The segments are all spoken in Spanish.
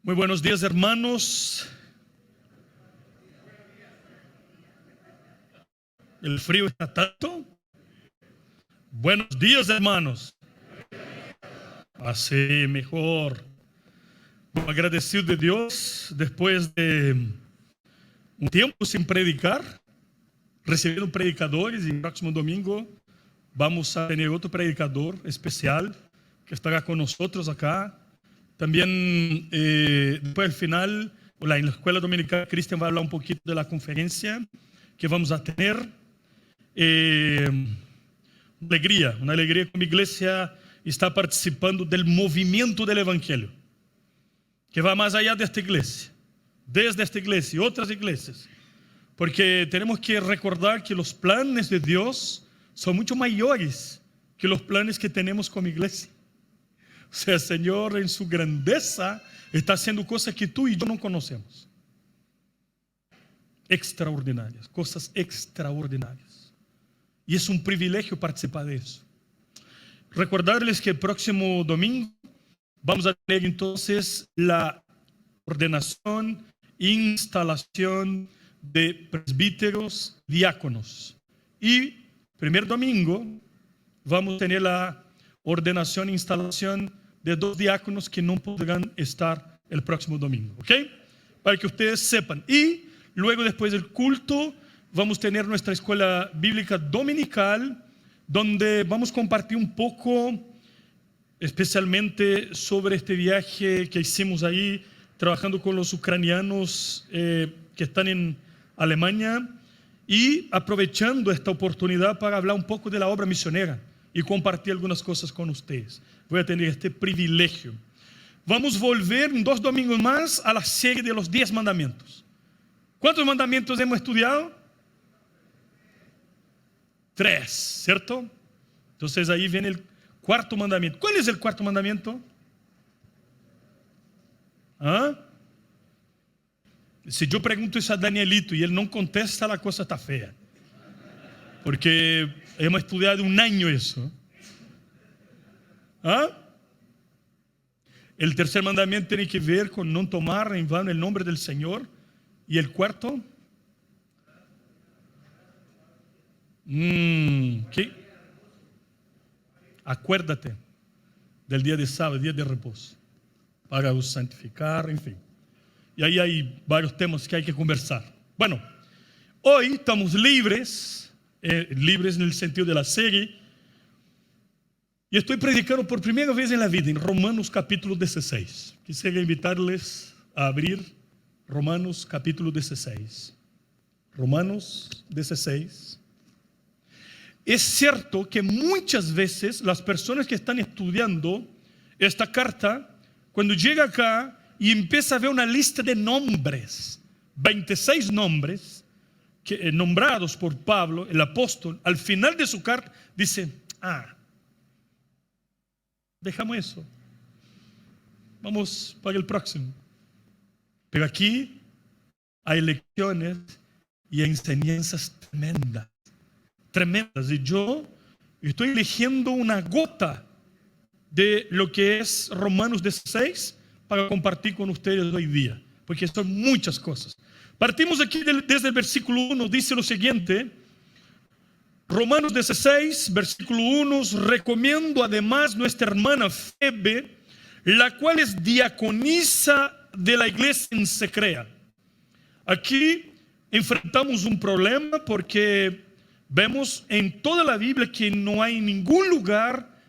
Muy buenos días, hermanos. El frío está tanto. Buenos días, hermanos. Así mejor. Bueno, agradecido de Dios después de un tiempo sin predicar, recibiendo predicadores, y el próximo domingo vamos a tener otro predicador especial que estará con nosotros acá. También después al final, en la escuela dominical, Cristian va a hablar un poquito de la conferencia que vamos a tener. Una alegría que mi iglesia está participando del movimiento del Evangelio, que va más allá de esta iglesia, desde esta iglesia y otras iglesias, porque tenemos que recordar que los planes de Dios son mucho mayores que los planes que tenemos como iglesia. O sea, el Señor en su grandeza está haciendo cosas que tú y yo no conocemos. Extraordinarias, cosas extraordinarias. Y es un privilegio participar de eso. Recordarles que el próximo domingo vamos a tener entonces la ordenación, instalación de presbíteros, diáconos. Y primer domingo vamos a tener la ordenación e instalación de 2 diáconos que no podrán estar el próximo domingo, ¿ok? Para que ustedes sepan. Y luego, después del culto, vamos a tener nuestra escuela bíblica dominical, donde vamos a compartir un poco, especialmente sobre este viaje que hicimos ahí, trabajando con los ucranianos que están en Alemania, y aprovechando esta oportunidad para hablar un poco de la obra misionera y compartir algunas cosas con ustedes. Voy a tener este privilegio. Vamos a volver en 2 domingos más a la serie de los 10 mandamientos. ¿Cuántos mandamientos hemos estudiado? 3, ¿cierto? Entonces ahí viene el 4º mandamiento. ¿Cuál es el 4º mandamiento? ¿Ah? Si yo pregunto eso a Danielito y él no contesta, la cosa está fea. Porque hemos estudiado un año eso. ¿Ah? El 3er mandamiento tiene que ver con no tomar en vano el nombre del Señor. ¿Y el 4º? ¿Qué? Acuérdate del día de sábado, día de reposo, para os santificar, en fin. Y ahí hay varios temas que hay que conversar. Bueno, hoy estamos libres en el sentido de la serie, y estoy predicando por primera vez en la vida en Romanos capítulo 16. Quisiera invitarles a abrir Romanos capítulo 16. Romanos 16. Es cierto que muchas veces las personas que están estudiando esta carta, cuando llega acá y empieza a ver una lista de nombres, 26 nombres nombrados por Pablo, el apóstol, al final de su carta dice: dejamos eso, vamos para el próximo. Pero aquí hay lecciones y enseñanzas tremendas, y yo estoy eligiendo una gota de lo que es Romanos 16 para compartir con ustedes hoy día, porque son muchas cosas. Partimos aquí desde el versículo 1, dice lo siguiente: Romanos 16, versículo 1, recomiendo además nuestra hermana Febe, la cual es diaconisa de la iglesia en Secrea. Aquí enfrentamos un problema porque vemos en toda la Biblia que no hay en ningún lugar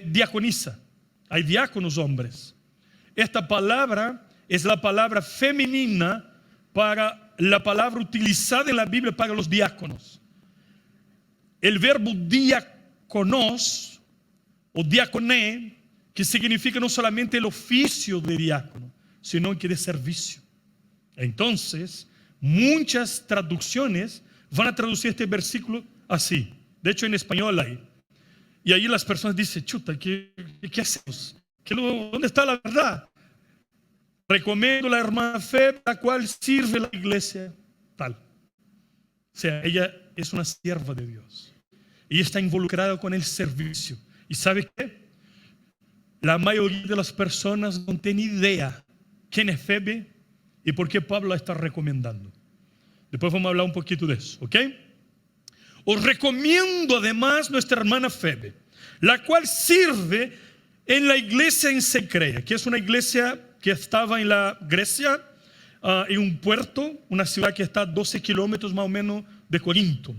diaconisa. Hay diáconos hombres. Esta palabra es la palabra femenina para la palabra utilizada en la Biblia para los diáconos. El verbo diáconos o diaconé, que significa no solamente el oficio de diácono, sino que de servicio. Entonces, muchas traducciones van a traducir este versículo así. De hecho, en español hay. Y ahí las personas dicen: chuta, ¿qué hacemos? ¿Dónde está la verdad? Recomiendo la hermana Fe, la cual sirve la iglesia tal. O sea, ella es una sierva de Dios y está involucrada con el servicio. ¿Y sabe qué? La mayoría de las personas no tienen idea quién es Febe y por qué Pablo la está recomendando. Después vamos a hablar un poquito de eso, ¿ok? Os recomiendo además nuestra hermana Febe, la cual sirve en la iglesia en Cencrea, que es una iglesia que estaba en la Grecia, en un puerto, una ciudad que está a 12 kilómetros más o menos de Corinto.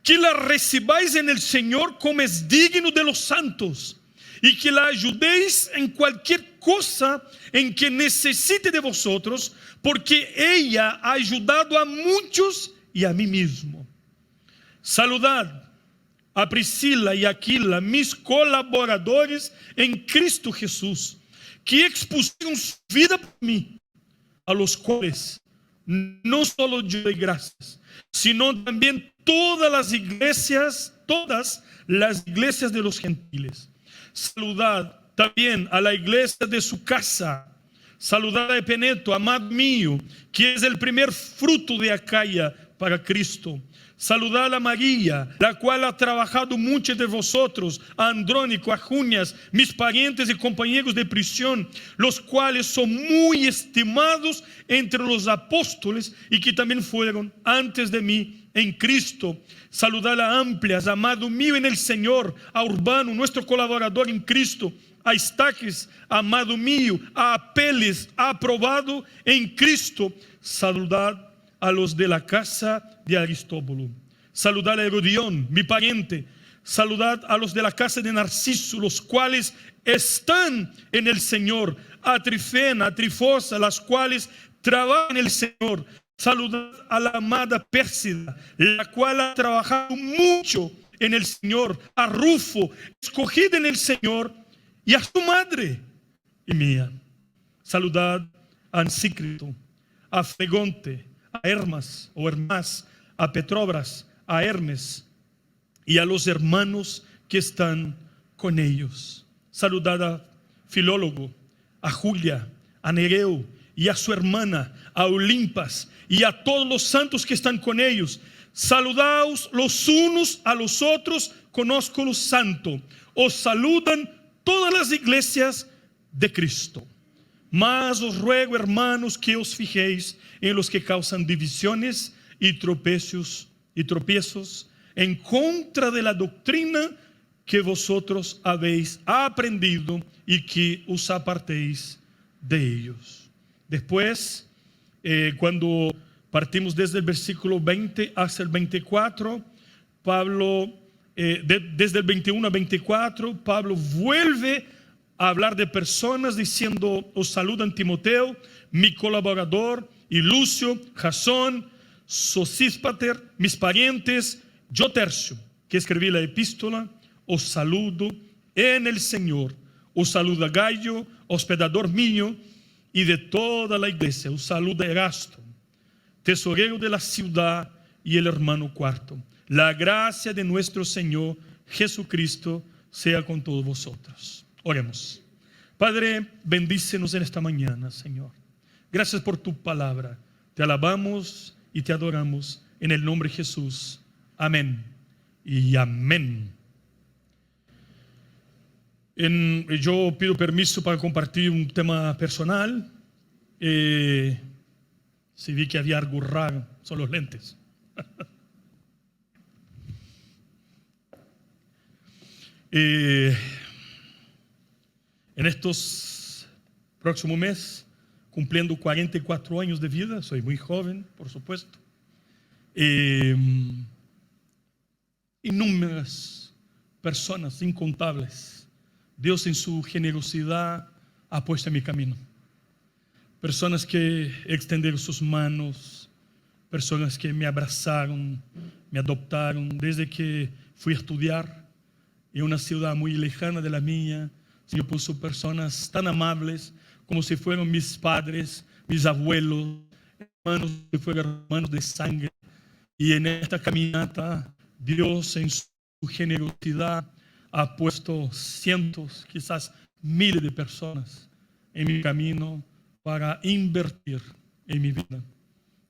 Que la recibáis en el Señor como es digno de los santos, y que la ayudéis en cualquier cosa en que necesite de vosotros, porque ella ha ayudado a muchos y a mí mismo. Saludad a Priscila y Aquila, mis colaboradores en Cristo Jesús, que expusieron su vida por mí, a los cuales no solo yo doy gracias, sino también todas las iglesias de los gentiles. Saludad también a la iglesia de su casa. Saludad a Epeneto, amado mío, que es el primer fruto de Acaya para Cristo. Saludad a María, la cual ha trabajado mucho de vosotros, a Andrónico, a Junias, mis parientes y compañeros de prisión, los cuales son muy estimados entre los apóstoles y que también fueron antes de mí en Cristo. Saludad a Amplias, amado mío en el Señor, a Urbano, nuestro colaborador en Cristo, a Estaques, amado mío, a Apeles, aprobado en Cristo. Saludad a los de la casa de Aristóbulo. Saludad a Herodión, mi pariente. Saludad a los de la casa de Narciso, los cuales están en el Señor. A Trifena, a Trifosa, las cuales trabajan en el Señor. Saludad a la amada Pérsida, la cual ha trabajado mucho en el Señor. A Rufo, escogida en el Señor, y a su madre y mía. Saludad a Ansícrito, a Fregonte, a Hermas o Hermas, a Petrobras, a Hermes y a los hermanos que están con ellos. Saludad a Filólogo, a Julia, a Nereo y a su hermana, a Olimpas y a todos los santos que están con ellos. Saludaos los unos a los otros con ósculo santo. Os saludan todas las iglesias de Cristo. Mas os ruego, hermanos, que os fijéis en los que causan divisiones y tropiezos en contra de la doctrina que vosotros habéis aprendido y que os apartéis de ellos. Después, cuando partimos desde el versículo 20 hasta el 24, Pablo, desde el 21 a 24, Pablo vuelve a hablar de personas diciendo: os saludan Timoteo, mi colaborador, y Lucio, Jasón, Sosípater, mis parientes, yo Tercio, que escribí la epístola, os saludo en el Señor. Os saluda Gallo, hospedador mío, y de toda la iglesia. Os saluda Erasto, tesorero de la ciudad, y el hermano Cuarto. La gracia de nuestro Señor Jesucristo sea con todos vosotros. Oremos. Padre, bendícenos en esta mañana, Señor. Gracias por tu palabra. Te alabamos y te adoramos en el nombre de Jesús. Amén y amén. Yo pido permiso para compartir un tema personal. Si vi que había algo raro, son los lentes. En estos próximos meses, cumpliendo 44 años de vida, soy muy joven, por supuesto. Inúmeras personas, incontables, Dios en su generosidad ha puesto en mi camino. Personas que extendieron sus manos, personas que me abrazaron, me adoptaron desde que fui a estudiar en una ciudad muy lejana de la mía. Señor puso personas tan amables como si fueran mis padres, mis abuelos, hermanos que fueron hermanos de sangre. Y en esta caminata, Dios en su generosidad ha puesto cientos, quizás miles de personas en mi camino para invertir en mi vida.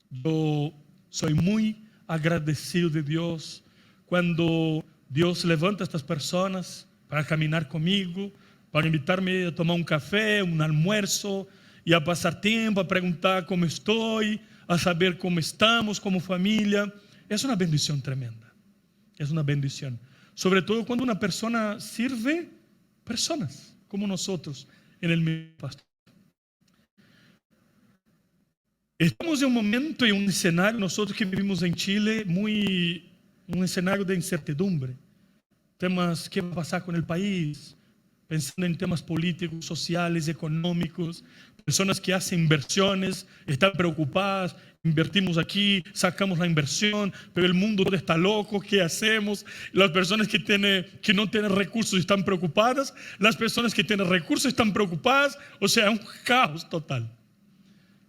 Yo soy muy agradecido de Dios cuando Dios levanta a estas personas para caminar conmigo, para invitarme a tomar un café, un almuerzo, y a pasar tiempo, a preguntar cómo estoy, a saber cómo estamos como familia. Es una bendición tremenda. Es una bendición. Sobre todo cuando una persona sirve personas como nosotros en el mismo pastor. Estamos en un momento y un escenario, nosotros que vivimos en Chile, un escenario de incertidumbre. Temas, ¿qué va a pasar con el país? Pensando en temas políticos, sociales, económicos. Personas que hacen inversiones, están preocupadas. Invertimos aquí, sacamos la inversión, pero el mundo todo está loco, ¿qué hacemos? Las personas que no tienen recursos están preocupadas. Las personas que tienen recursos están preocupadas. O sea, un caos total.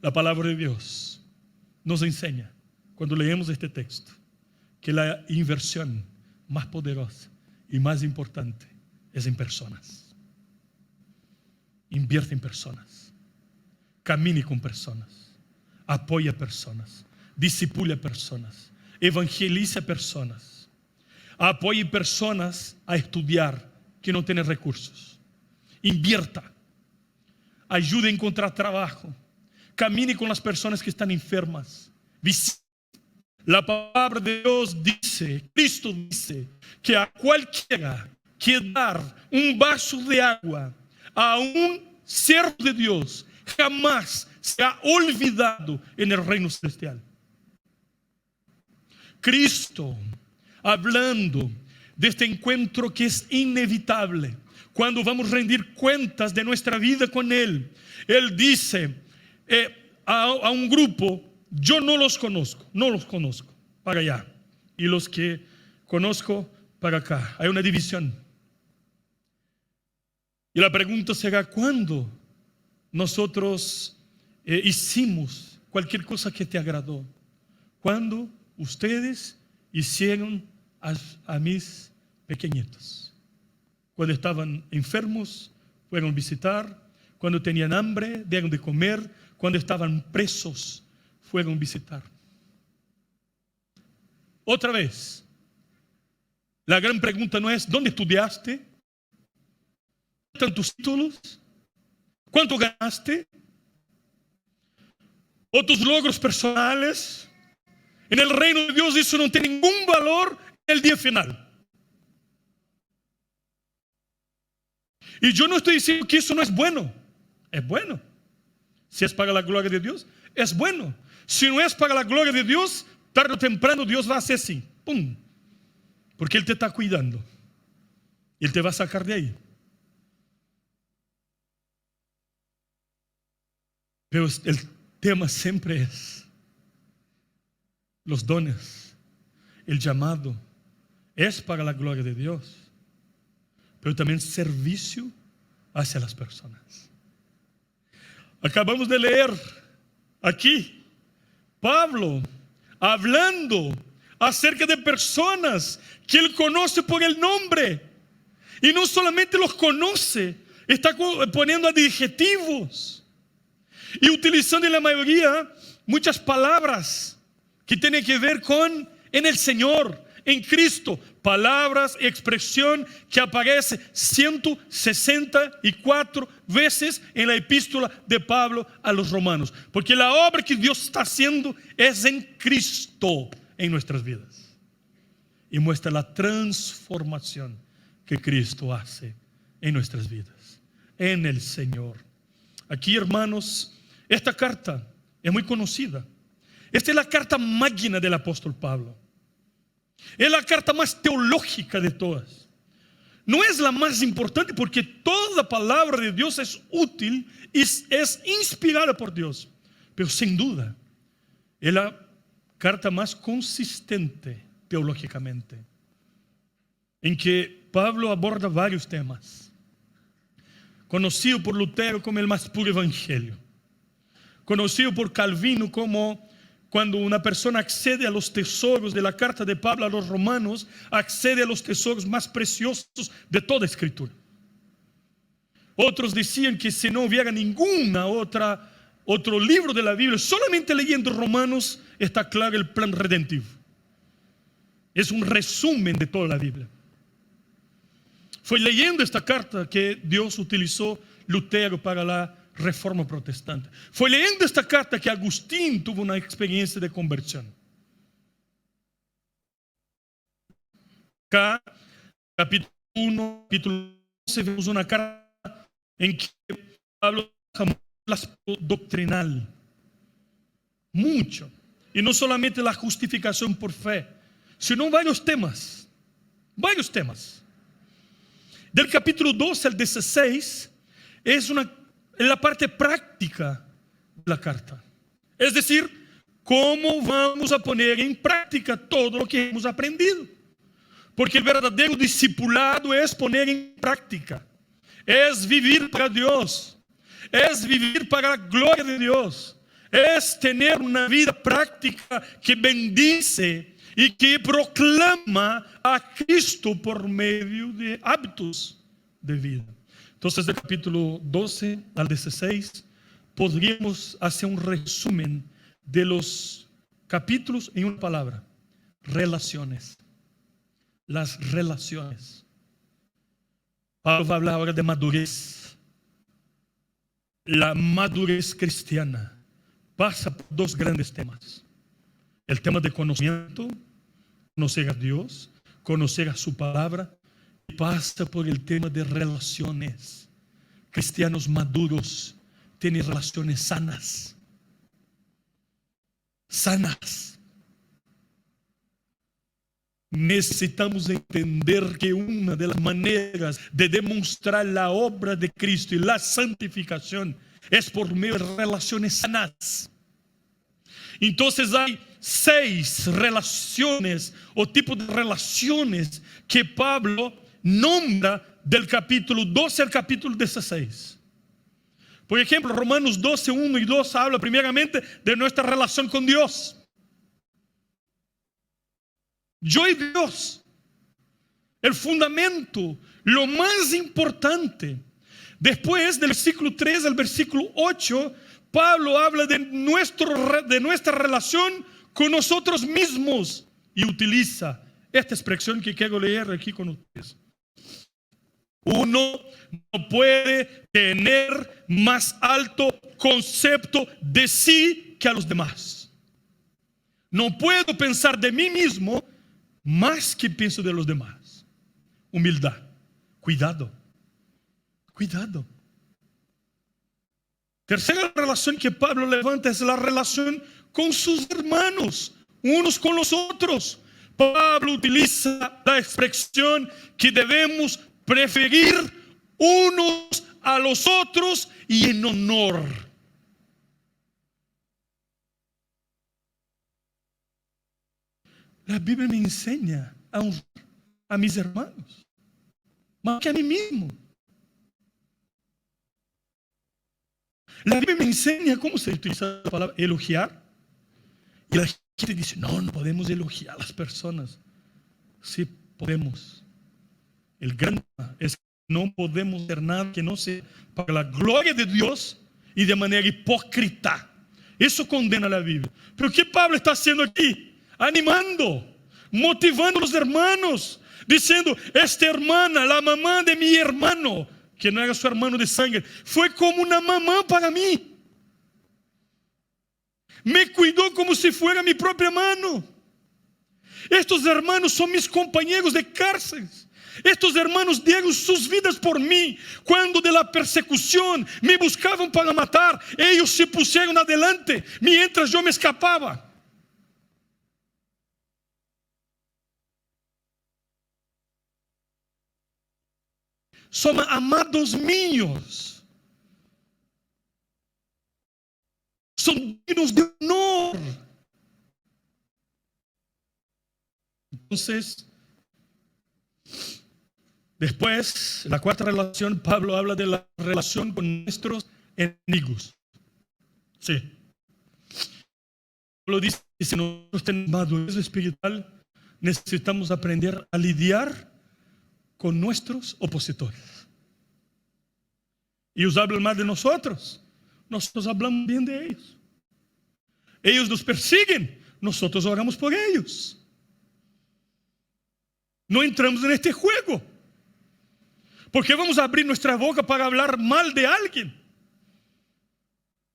La palabra de Dios nos enseña, cuando leemos este texto, que la inversión más poderosa y más importante es en personas. Invierte en personas, camine con personas, apoya a personas, discipule a personas, evangelice a personas, apoye personas a estudiar que no tienen recursos, invierta, ayude a encontrar trabajo, camine con las personas que están enfermas. La palabra de Dios dice, Cristo dice, que a cualquiera que dar un vaso de agua a un siervo de Dios, jamás será olvidado en el reino celestial. Cristo, hablando de este encuentro que es inevitable, cuando vamos a rendir cuentas de nuestra vida con Él, Él dice a un grupo: yo no los conozco, para allá, y los que conozco, para acá. Hay una división. Y la pregunta será: ¿cuándo nosotros hicimos cualquier cosa que te agradó? ¿Cuándo ustedes hicieron a mis pequeñitos? Cuando estaban enfermos, fueron a visitar. Cuando tenían hambre, dieron de comer. Cuando estaban presos, fueron a visitar. Otra vez, la gran pregunta no es: ¿dónde estudiaste? ¿Dónde están tus títulos? ¿Cuánto ganaste? ¿O tus logros personales? En el reino de Dios eso no tiene ningún valor en el día final. Y yo no estoy diciendo que eso no es bueno. Es bueno. Si es para la gloria de Dios, es bueno. Si no es para la gloria de Dios, tarde o temprano Dios va a hacer así, ¡pum! Porque Él te está cuidando. Él te va a sacar de ahí. Pero el tema siempre es los dones, el llamado es para la gloria de Dios, pero también servicio hacia las personas. Acabamos de leer aquí Pablo hablando acerca de personas que él conoce por el nombre, y no solamente los conoce, está poniendo adjetivos y utilizando en la mayoría muchas palabras que tienen que ver con en el Señor, en Cristo, palabras y expresión que aparece 164 veces en la epístola de Pablo a los romanos, porque la obra que Dios está haciendo es en Cristo en nuestras vidas, y muestra la transformación que Cristo hace en nuestras vidas, en el Señor. Aquí, hermanos, esta carta es muy conocida. Esta es la carta magna del apóstol Pablo. Es la carta más teológica de todas. No es la más importante, porque toda palabra de Dios es útil y es inspirada por Dios, pero sin duda es la carta más consistente teológicamente, en que Pablo aborda varios temas. Conocido por Lutero como el más puro evangelio, conocido por Calvino como cuando una persona accede a los tesoros de la carta de Pablo a los romanos, accede a los tesoros más preciosos de toda escritura. Otros decían que si no hubiera ninguna otro libro de la Biblia, solamente leyendo Romanos está claro el plan redentivo. Es un resumen de toda la Biblia. Fue leyendo esta carta que Dios utilizó Lutero para la Reforma Protestante. Fue leyendo esta carta que Agustín tuvo una experiencia de conversión. Acá, capítulo 1, capítulo 12, vemos una carta en que Pablo trabaja doctrinal. Mucho. Y no solamente la justificación por fe, sino varios temas. Varios temas. Del capítulo 12 al 16 es la parte práctica de la carta. Es decir, cómo vamos a poner en práctica todo lo que hemos aprendido. Porque el verdadero discipulado es poner en práctica. Es vivir para Dios. Es vivir para la gloria de Dios. Es tener una vida práctica que bendice y que proclama a Cristo por medio de hábitos de vida. Entonces, del capítulo 12 al 16, podríamos hacer un resumen de los capítulos en una palabra: relaciones. Las relaciones. Pablo va a hablar ahora de madurez. La madurez cristiana pasa por dos grandes temas: el tema de conocimiento, conocer a Dios, conocer a su palabra, y pasa por el tema de relaciones. Cristianos maduros tienen relaciones sanas. Sanas. Necesitamos entender que una de las maneras de demostrar la obra de Cristo y la santificación es por medio de relaciones sanas. Entonces hay 6 relaciones o tipos de relaciones que Pablo nombra del capítulo 12 al capítulo 16. Por ejemplo, Romanos 12, 1 y 2 habla primeramente de nuestra relación con Dios. Yo y Dios, el fundamento, lo más importante. Después del versículo 3 al versículo 8, Pablo habla de nuestra relación con nosotros mismos y utiliza esta expresión que quiero leer aquí con ustedes. Uno no puede tener más alto concepto de sí que a los demás. No puedo pensar de mí mismo más que pienso de los demás. Humildad. Cuidado. Cuidado. Tercera relación que Pablo levanta es la relación con sus hermanos, unos con los otros. Pablo utiliza la expresión que debemos preferir unos a los otros y en honor. La Biblia me enseña a honrar a mis hermanos más que a mí mismo. La Biblia me enseña cómo se utiliza la palabra elogiar. Y la gente dice: no podemos elogiar a las personas. Sí podemos. El gran tema es que no podemos hacer nada que no sea para la gloria de Dios y de manera hipócrita. Eso condena la Biblia. Pero ¿qué Pablo está haciendo aquí? Animando, motivando a los hermanos, diciendo: esta hermana, la mamá de mi hermano, que no era su hermano de sangre, fue como una mamá para mí. Me cuidó como si fuera mi propia mano. Estos hermanos son mis compañeros de cárcel. Estos hermanos dieron sus vidas por mí. Cuando de la persecución me buscaban para matar, ellos se pusieron adelante mientras yo me escapaba. Son amados míos. Son dignos de honor. Entonces, después, la cuarta relación, Pablo habla de la relación con nuestros enemigos. Sí. Pablo dice que si nosotros tenemos madurez espiritual, necesitamos aprender a lidiar con nuestros opositores. Ellos hablan mal de nosotros hablamos bien de ellos. Ellos nos persiguen, nosotros oramos por ellos. No entramos en este juego. ¿Por qué vamos a abrir nuestra boca para hablar mal de alguien?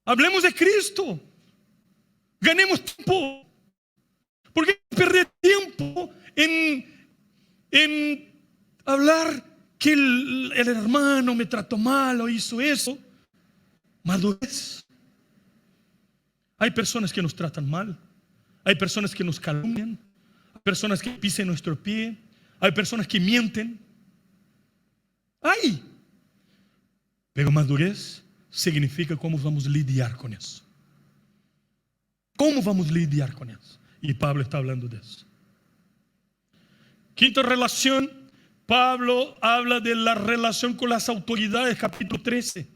Hablemos de Cristo. Ganemos tiempo. ¿Por qué perder tiempo en hablar que el hermano me trató mal o hizo eso? Madurez. Hay personas que nos tratan mal. Hay personas que nos calumnian. Hay personas que pisan nuestro pie. Hay personas que mienten. Hay. Pero madurez significa cómo vamos a lidiar con eso. ¿Cómo vamos a lidiar con eso? Y Pablo está hablando de eso. Quinta relación, Pablo habla de la relación con las autoridades, capítulo 13.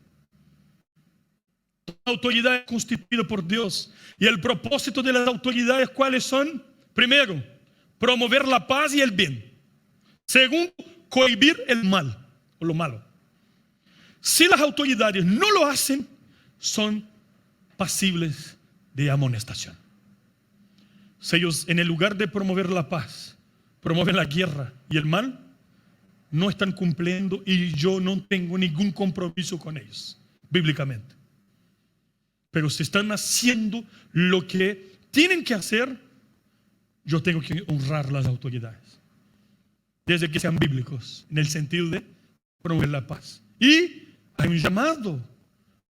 La autoridad es constituida por Dios. Y el propósito de las autoridades, ¿cuáles son? Primero, promover la paz y el bien. Segundo, cohibir el mal o lo malo. Si las autoridades no lo hacen, son pasibles de amonestación. Si ellos, en el lugar de promover la paz, promueven la guerra y el mal, no están cumpliendo, y yo no tengo ningún compromiso con ellos, bíblicamente. Pero si están haciendo lo que tienen que hacer, yo tengo que honrar las autoridades, desde que sean bíblicos, en el sentido de promover la paz. Y hay un llamado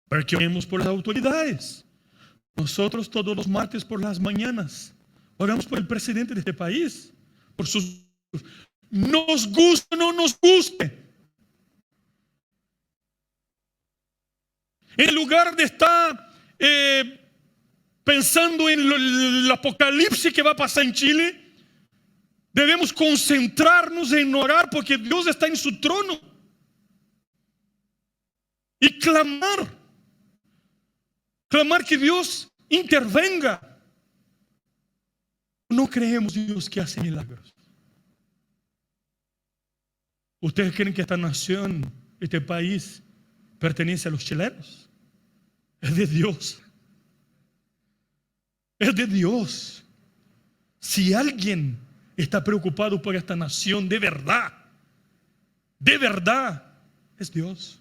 para que oremos por las autoridades. Nosotros todos los martes por las mañanas oramos por el presidente de este país, por sus... Nos guste o no nos guste. En lugar de estar pensando en el apocalipsis que va a pasar en Chile, debemos concentrarnos en orar, porque Dios está en su trono, y clamar que Dios intervenga. No creemos en Dios que hace milagros. ¿Ustedes creen que esta nación, este país, pertenece a los chilenos? Es de Dios. Es de Dios. Si alguien está preocupado por esta nación de verdad, es Dios.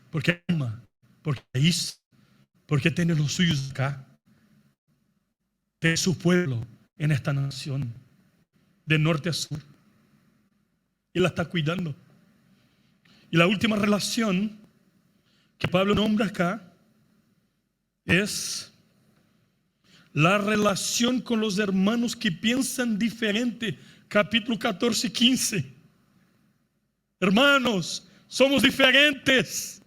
Porque ama, porque hizo, porque tiene los suyos acá, de su pueblo en esta nación, de norte a sur. Y la está cuidando. Y la última relación que Pablo nombra acá es la relación con los hermanos que piensan diferente. Capítulo 14 y 15. Hermanos, somos diferentes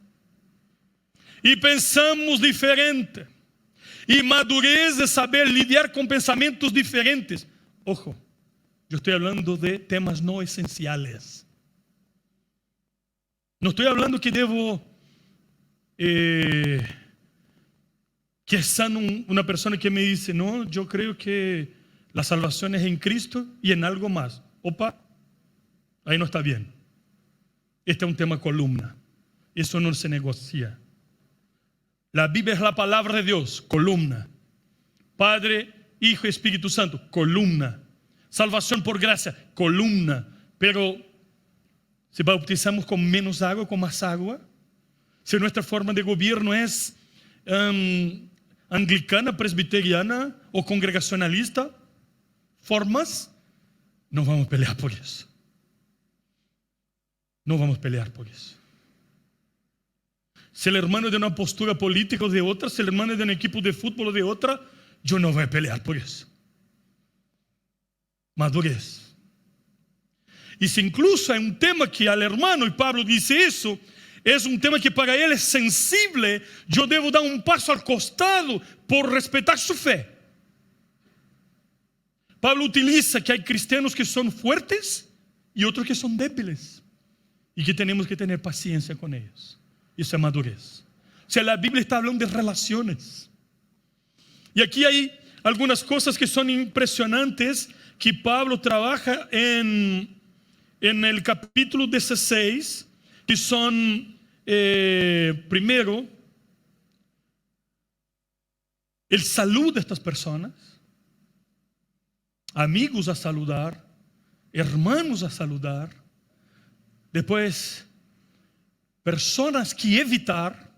y pensamos diferente. Y madurez es saber lidiar con pensamientos diferentes. Ojo, yo estoy hablando de temas no esenciales. No estoy hablando que debo que es sano una persona que me dice, no, yo creo que la salvación es en Cristo y en algo más. Opa, ahí no está bien. Este es un tema columna. Eso no se negocia. La Biblia es la palabra de Dios, columna. Padre, Hijo y Espíritu Santo, columna. Salvación por gracia, columna. Pero si bautizamos con menos agua, con más agua, si nuestra forma de gobierno es anglicana, presbiteriana o congregacionalista, formas, no vamos a pelear por eso. No vamos a pelear por eso. Si el hermano es de una postura política o de otra, si el hermano es de un equipo de fútbol o de otra, yo no voy a pelear por eso. Madurez. Y si incluso hay un tema que al hermano, y Pablo dice eso, es un tema que para él es sensible, yo debo dar un paso al costado por respetar su fe. Pablo utiliza que hay cristianos que son fuertes y otros que son débiles, y que tenemos que tener paciencia con ellos. Eso es madurez. O sea, la Biblia está hablando de relaciones. Y aquí hay algunas cosas que son impresionantes que Pablo trabaja en el capítulo 16, que son, primero, el saludo de estas personas, amigos a saludar, hermanos a saludar, después personas que evitar,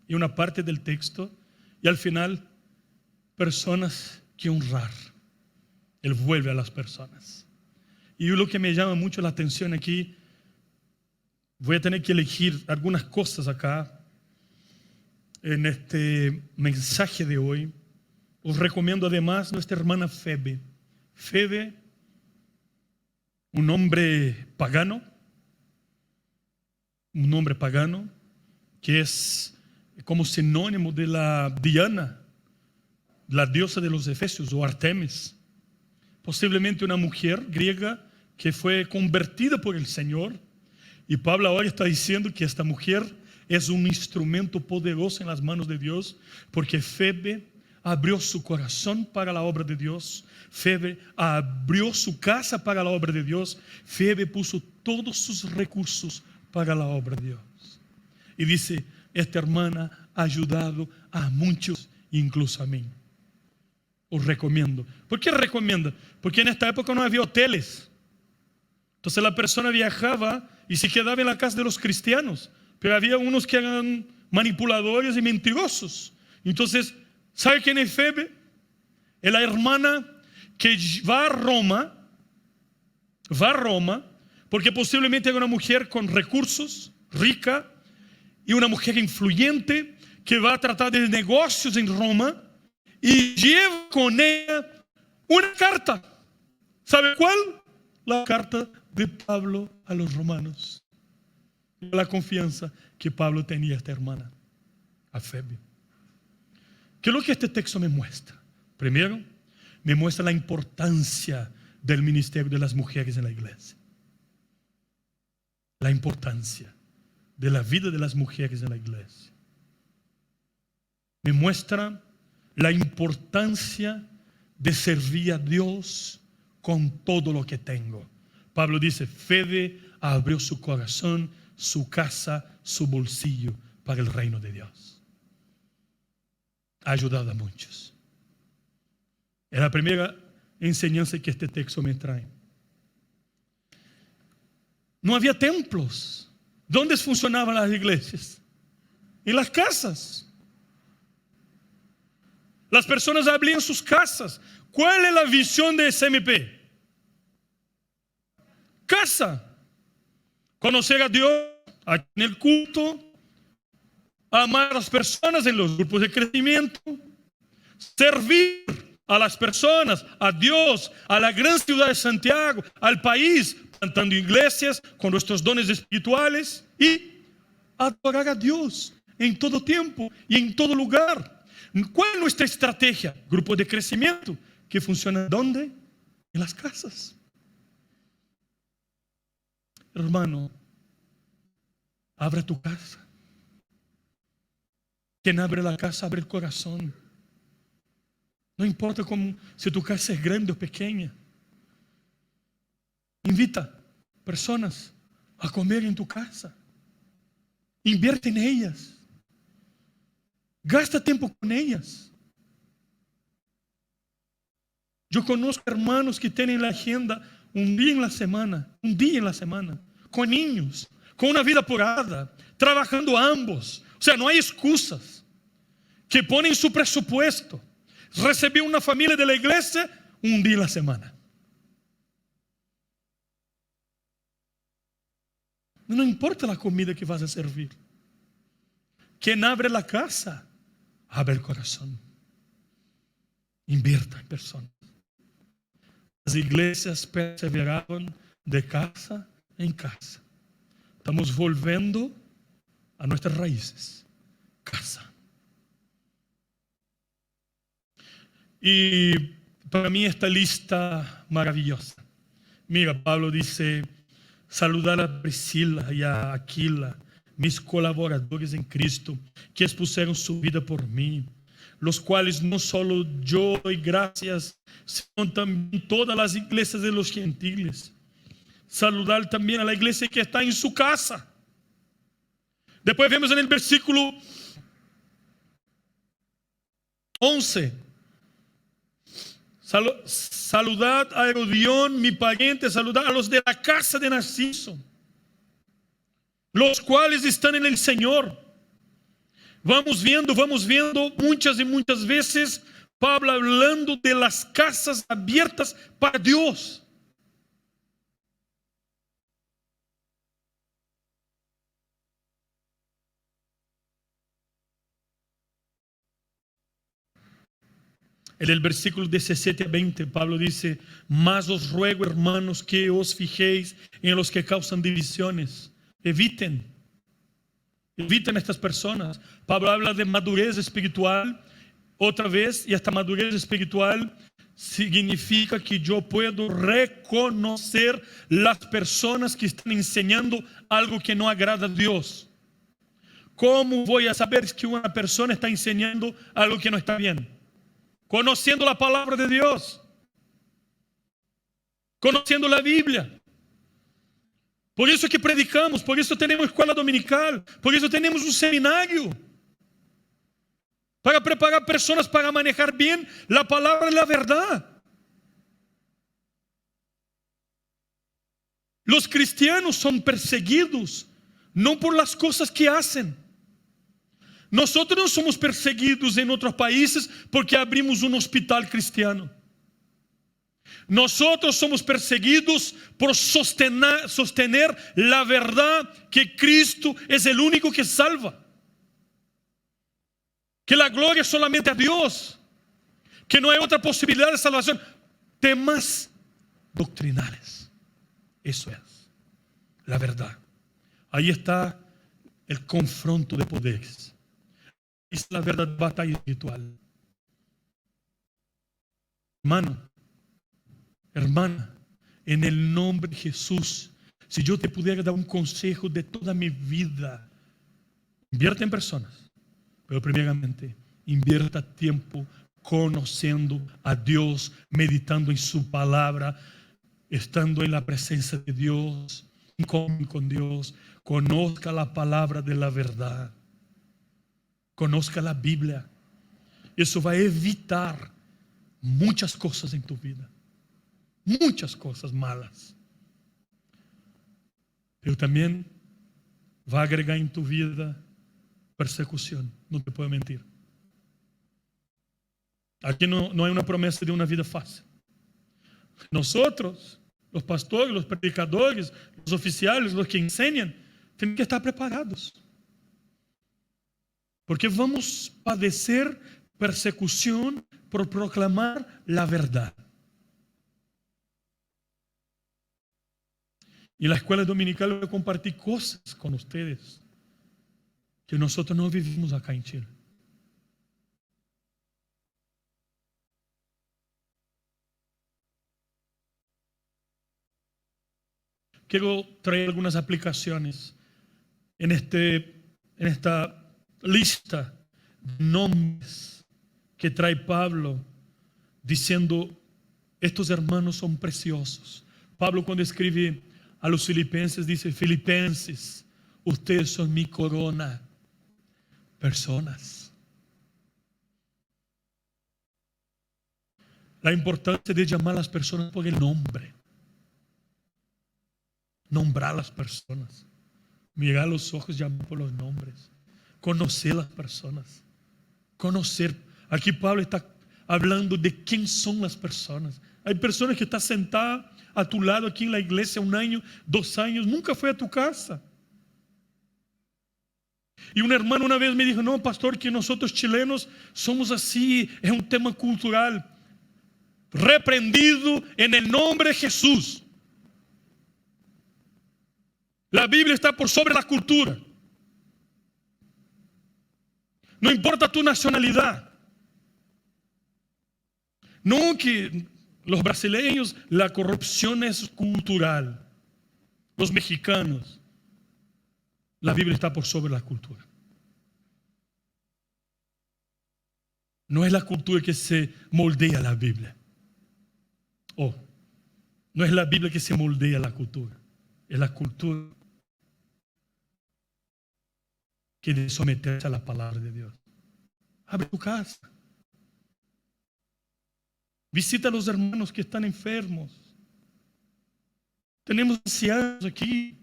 y una parte del texto, y al final, personas que honrar. Él vuelve a las personas. Y lo que me llama mucho la atención aquí, voy a tener que elegir algunas cosas acá en este mensaje de hoy. Os recomiendo además nuestra hermana Febe. Febe, un hombre pagano, que es como sinónimo de la Diana, la diosa de los Efesios, o Artemis. Posiblemente una mujer griega que fue convertida por el Señor. Y Pablo ahora está diciendo que esta mujer es un instrumento poderoso en las manos de Dios, porque Febe abrió su corazón para la obra de Dios. Febe abrió su casa para la obra de Dios. Febe puso todos sus recursos para la obra de Dios. Y dice, esta hermana ha ayudado a muchos, incluso a mí. Os recomiendo. ¿Por qué recomiendo? Porque en esta época no había hoteles. Entonces la persona viajaba y se quedaba en la casa de los cristianos. Pero había unos que eran manipuladores y mentirosos. Entonces, ¿sabe quién es Febe? Es la hermana que va a Roma, porque posiblemente era una mujer con recursos, rica, y una mujer influyente que va a tratar de negocios en Roma, y lleva con ella una carta. ¿Sabe cuál? La carta de Pablo a los romanos. La confianza que Pablo tenía a esta hermana, a Febe. ¿Qué es lo que este texto me muestra? Primero, me muestra la importancia del ministerio de las mujeres en la iglesia. La importancia de la vida de las mujeres en la iglesia. Me muestra la importancia de servir a Dios con todo lo que tengo. Pablo dice, Febe abrió su corazón, su casa, su bolsillo para el reino de Dios. Ha ayudado a muchos. Es la primera enseñanza que este texto me trae. No había templos. ¿Dónde funcionaban las iglesias? En las casas. Las personas abrían sus casas. ¿Cuál es la visión de SMP? Casa. Conocer a Dios aquí en el culto, amar a las personas en los grupos de crecimiento, servir a las personas, a Dios, a la gran ciudad de Santiago, al país, plantando iglesias con nuestros dones espirituales y adorar a Dios en todo tiempo y en todo lugar. ¿Cuál es nuestra estrategia? Grupo de crecimiento que funciona ¿dónde? En las casas. Hermano, abre tu casa. Quien abre la casa abre el corazón. No importa si tu casa es grande o pequeña. Invita personas a comer en tu casa. Invierte en ellas. Gasta tiempo con ellas. Yo conozco hermanos que tienen la agenda un día en la semana, con niños, con una vida apurada, trabajando ambos. O sea, no hay excusas. Que ponen su presupuesto. Recibir una familia de la iglesia un día en la semana. No importa la comida que vas a servir. Quien abre la casa, abre el corazón. Invierta en personas. Las iglesias perseveraron de casa en casa. Estamos volviendo a nuestras raíces. Casa. Y para mí esta lista maravillosa. Mira, Pablo dice, saludar a Priscila y a Aquila, mis colaboradores en Cristo, que expusieron su vida por mí, los cuales no solo yo doy gracias, sino también todas las iglesias de los gentiles. Saludar también a la iglesia que está en su casa. Después vemos en el versículo 11. Saludad a Herodión, mi pariente, saludad a los de la casa de Narciso, los cuales están en el Señor. Vamos viendo muchas y muchas veces Pablo hablando de las casas abiertas para Dios. En el versículo 17 a 20, Pablo dice: mas os ruego, hermanos, que os fijéis en los que causan divisiones. Eviten estas personas. Pablo habla de madurez espiritual otra vez, y esta madurez espiritual significa que yo puedo reconocer las personas que están enseñando algo que no agrada a Dios. ¿Cómo voy a saber que una persona está enseñando algo que no está bien? Conociendo la palabra de Dios, conociendo la Biblia. Por eso que predicamos, por eso tenemos escuela dominical, por eso tenemos un seminario, para preparar personas para manejar bien la palabra y la verdad. Los cristianos son perseguidos no por las cosas que hacen. Nosotros no somos perseguidos en otros países porque abrimos un hospital cristiano. Nosotros somos perseguidos por sostener la verdad, que Cristo es el único que salva, que la gloria es solamente a Dios, que no hay otra posibilidad de salvación. Temas doctrinales, eso es la verdad. Ahí está el confronto de poderes. Es la verdadera batalla espiritual. Hermano, hermana, en el nombre de Jesús, si yo te pudiera dar un consejo de toda mi vida: invierta en personas, pero primeramente invierta tiempo conociendo a Dios, meditando en su palabra, estando en la presencia de Dios, con Dios. Conozca la palabra de la verdad, conozca la Biblia. Eso va a evitar muchas cosas en tu vida, muchas cosas malas, pero también va a agregar en tu vida persecución. No te puedo mentir. Aquí no hay una promesa de una vida fácil. Nosotros, los pastores, los predicadores, los oficiales, los que enseñan, tienen que estar preparados, porque vamos a padecer persecución por proclamar la verdad. Y en la escuela dominical voy a compartir cosas con ustedes que nosotros no vivimos acá en Chile. Quiero traer algunas aplicaciones en esta lista de nombres que trae Pablo, diciendo: estos hermanos son preciosos. Pablo, cuando escribe a los filipenses, dice: filipenses, ustedes son mi corona. Personas. La importancia de llamar a las personas por el nombre, nombrar a las personas, mirar a los ojos, llamar por los nombres, conocer las personas, conocer. Aquí Pablo está hablando de quién son las personas. Hay personas que están sentadas a tu lado aquí en la iglesia 1 año, 2 años, nunca fue a tu casa. Y un hermano una vez me dijo: no, pastor, que nosotros chilenos somos así, es un tema cultural. Reprendido en el nombre de Jesús. La Biblia está por sobre la cultura. No importa tu nacionalidad. No que los brasileños, la corrupción es cultural. Los mexicanos. La Biblia está por sobre la cultura. No es la cultura que se moldea la Biblia. No es la Biblia que se moldea la cultura. Es la cultura que debe someterse a la palabra de Dios. Abre tu casa. Visita a los hermanos que están enfermos. Tenemos ancianos aquí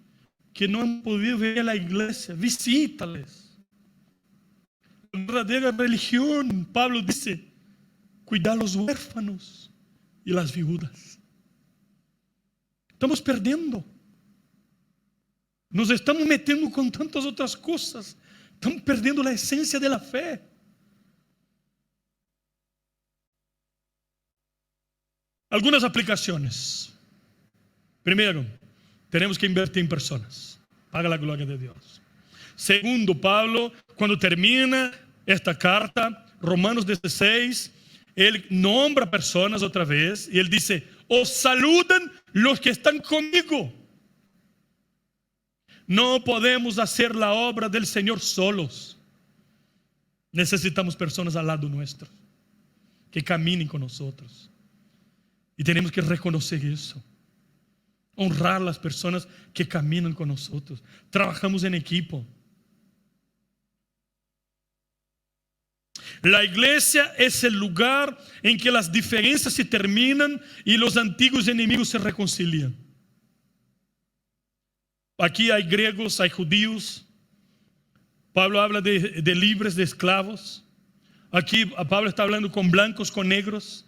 que no han podido venir a la iglesia. Visítales. verdadera religión, Pablo dice, cuidar a los huérfanos y las viudas. Estamos perdiendo. Nos estamos metiendo con tantas otras cosas. Estamos perdiendo la esencia de la fe. Algunas aplicaciones. Primero, tenemos que invertir en personas. Para la gloria de Dios. Segundo, Pablo, cuando termina esta carta, Romanos 16, él nombra personas otra vez y él dice, os saludan los que están conmigo. No podemos hacer la obra del Señor solos. Necesitamos personas al lado nuestro, que caminen con nosotros. Y tenemos que reconocer eso. Honrar a las personas que caminan con nosotros. Trabajamos en equipo. La iglesia es el lugar en que las diferencias se terminan y los antiguos enemigos se reconcilian. Aquí hay griegos, hay judíos. Pablo habla de libres, de esclavos. Aquí Pablo está hablando con blancos, con negros.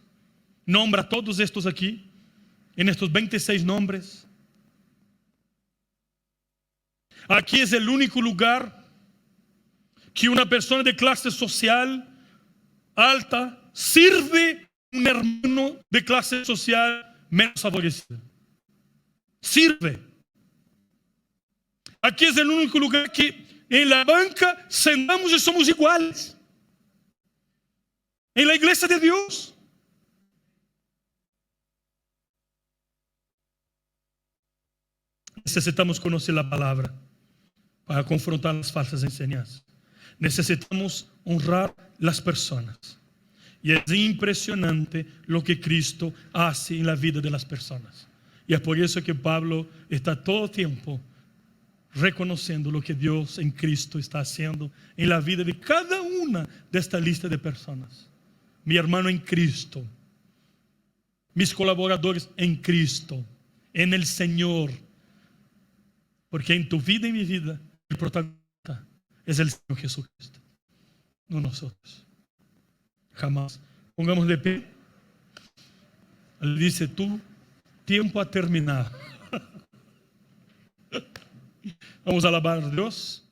Nombra a todos estos aquí, en estos 26 nombres. Aquí es el único lugar que una persona de clase social alta sirve a un hermano de clase social menos favorecida. Sirve. Aquí es el único lugar que en la banca sentamos y somos iguales. En la iglesia de Dios. Necesitamos conocer la palabra para confrontar las falsas enseñanzas. Necesitamos honrar las personas. Y es impresionante lo que Cristo hace en la vida de las personas. Y es por eso que Pablo está todo el tiempo reconociendo lo que Dios en Cristo está haciendo en la vida de cada una de esta lista de personas. Mi hermano en Cristo, mis colaboradores en Cristo, en el Señor. Porque en tu vida y mi vida, el protagonista es el Señor Jesucristo, no nosotros. Jamás. Pongamos de pie. Él dice, tu tiempo ha terminado. Vamos a alabar a Dios.